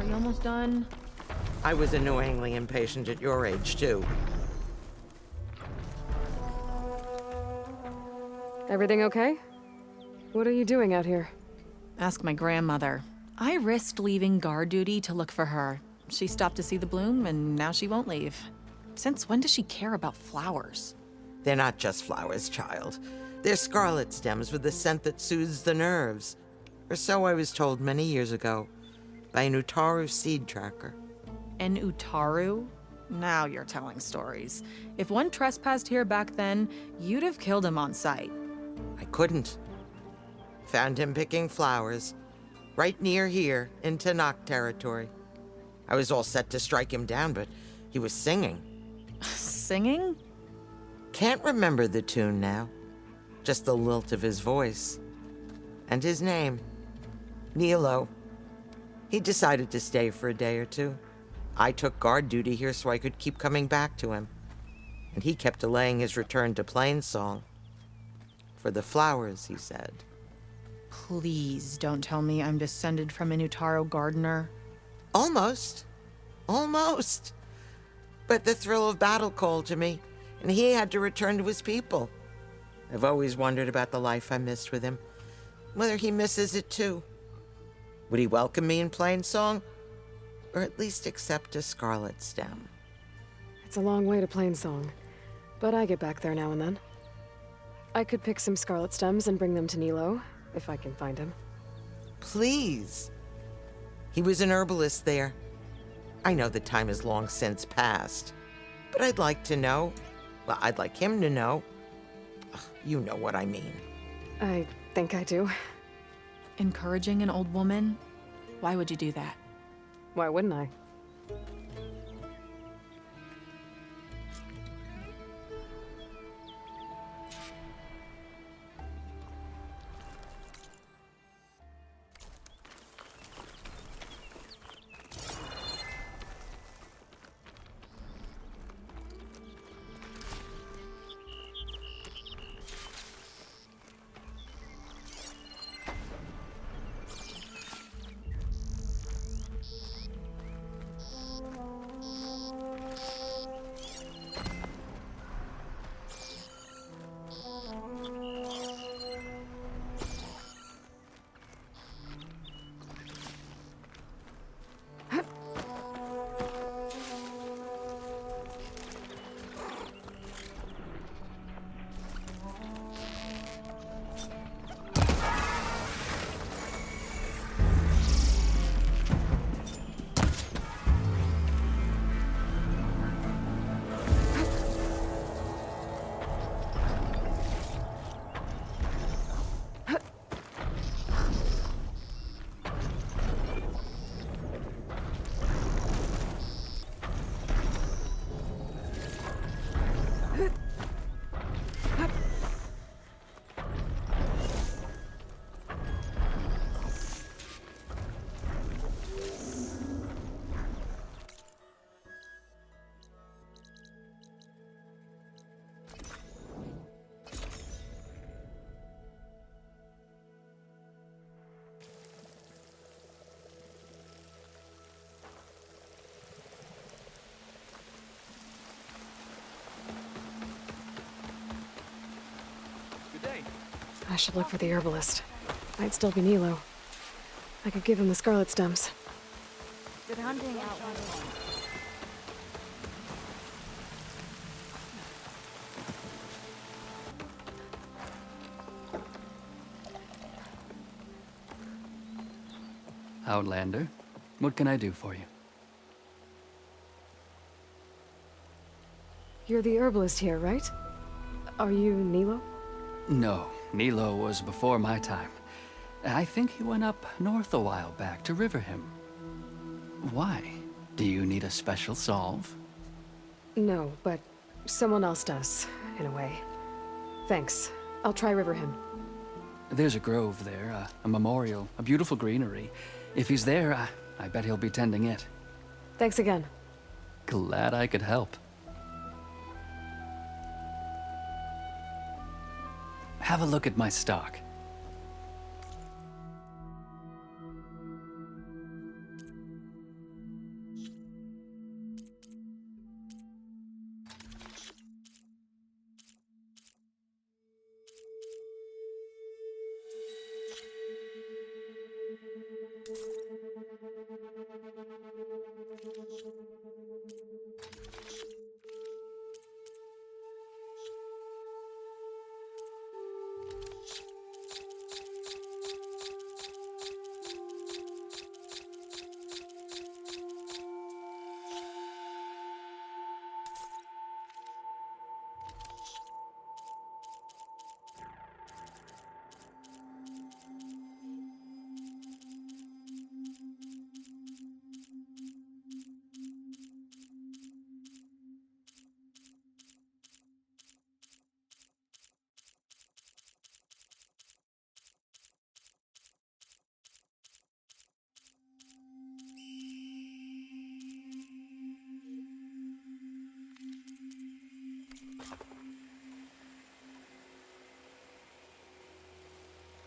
You almost done? I was annoyingly impatient at your age, too. Everything okay? What are you doing out here? Ask my grandmother. I risked leaving guard duty to look for her. She stopped to see the bloom, and now she won't leave. Since when does she care about flowers? They're not just flowers, child. They're scarlet stems with a scent that soothes the nerves. Or so I was told many years ago, by an Utaru seed tracker. An Utaru? Now you're telling stories. If one trespassed here back then, you'd have killed him on sight. I couldn't. Found him picking flowers, right near here, in Tanakh territory. I was all set to strike him down, but he was singing. Singing? Can't remember the tune now. Just the lilt of his voice. And his name. Nilo. He decided to stay for a day or two. I took guard duty here so I could keep coming back to him. And he kept delaying his return to Plainsong. For the flowers, he said. Please don't tell me I'm descended from an Utaru gardener. Almost. Almost. But the thrill of battle called to me, and he had to return to his people. I've always wondered about the life I missed with him, whether he misses it too. Would he welcome me in Plainsong, or at least accept a scarlet stem? It's a long way to Plainsong, but I get back there now and then. I could pick some scarlet stems and bring them to Nilo, if I can find him. Please. He was an herbalist there. I know the time has long since passed, but I'd like to know. Well, I'd like him to know. Ugh, you know what I mean. I think I do. Encouraging an old woman? Why would you do that? Why wouldn't I? I should look for the herbalist. Might still be Nilo. I could give him the scarlet stems. Good hunting out west. Outlander, what can I do for you? You're the herbalist here, right? Are you Nilo? No, Nilo was before my time. I think he went up north a while back to Riverhim. Why? Do you need a special solve? No, but someone else does, in a way. Thanks. I'll try Riverhim. There's a grove there, a memorial, a beautiful greenery. If he's there, I bet he'll be tending it. Thanks again. Glad I could help. Have a look at my stock.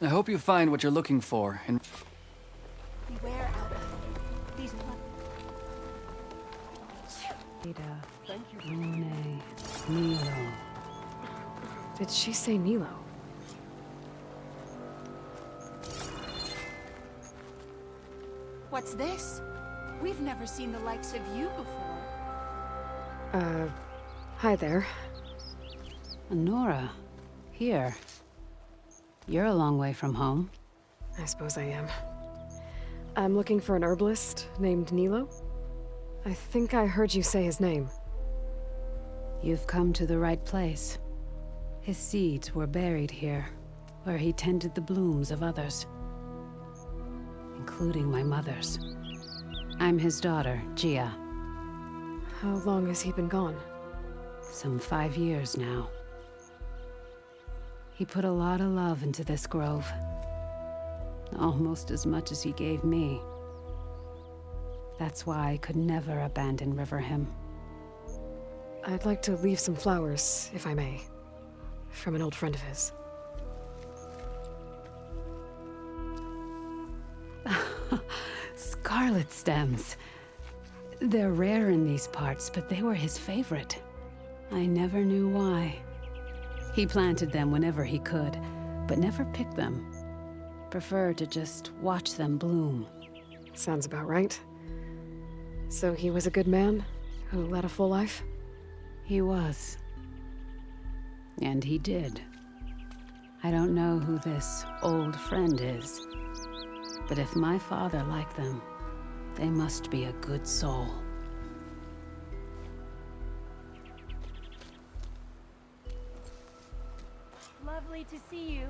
I hope you find what you're looking for. And Beware, Aloy. These Nilo. Did she say Nilo? What's this? We've never seen the likes of you before. Hi there. Nora, here. You're a long way from home. I suppose I am. I'm looking for an herbalist named Nilo. I think I heard you say his name. You've come to the right place. His seeds were buried here, where he tended the blooms of others, including my mother's. I'm his daughter, Gia. How long has he been gone? Some 5 years now. He put a lot of love into this grove. Almost as much as he gave me. That's why I could never abandon Riverhim. I'd like to leave some flowers, if I may. From an old friend of his. Scarlet stems. They're rare in these parts, but they were his favorite. I never knew why. He planted them whenever he could, but never picked them. Preferred to just watch them bloom. Sounds about right. So he was a good man who led a full life? He was. And he did. I don't know who this old friend is, but if my father liked them, they must be a good soul. Lovely to see you.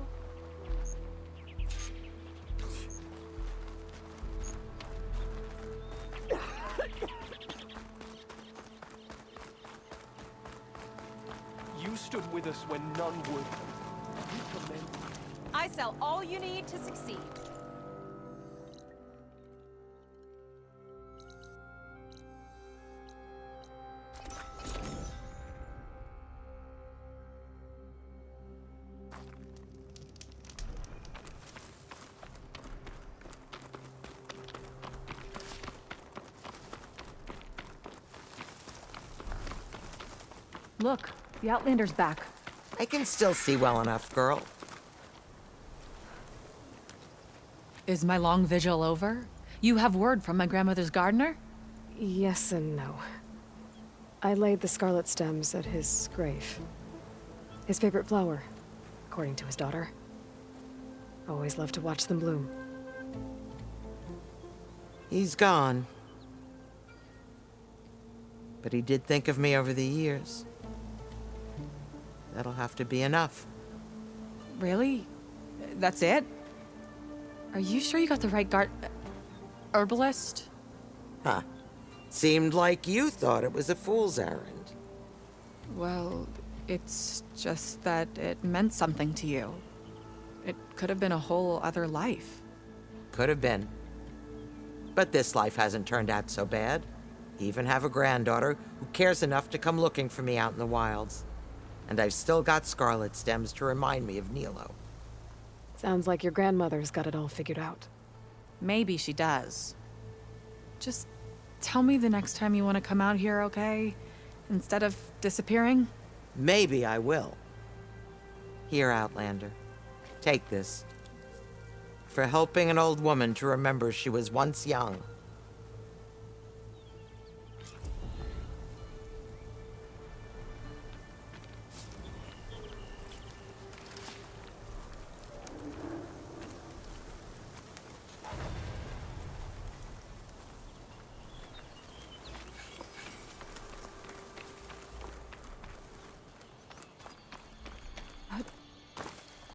You stood with us when none would. We commend you. I sell all you need to succeed. Look, the Outlander's back. I can still see well enough, girl. Is my long vigil over? You have word from my grandmother's gardener? Yes and no. I laid the scarlet stems at his grave. His favorite flower, according to his daughter. Always loved to watch them bloom. He's gone. But he did think of me over the years. That'll have to be enough. Really? That's it? Are you sure you got the right herbalist? Huh. Seemed like you thought it was a fool's errand. Well, it's just that it meant something to you. It could have been a whole other life. Could have been. But this life hasn't turned out so bad. I even have a granddaughter who cares enough to come looking for me out in the wilds. And I've still got scarlet stems to remind me of Nilo. Sounds like your grandmother's got it all figured out. Maybe she does. Just tell me the next time you want to come out here, okay? Instead of disappearing? Maybe I will. Here, Outlander. Take this. For helping an old woman to remember she was once young.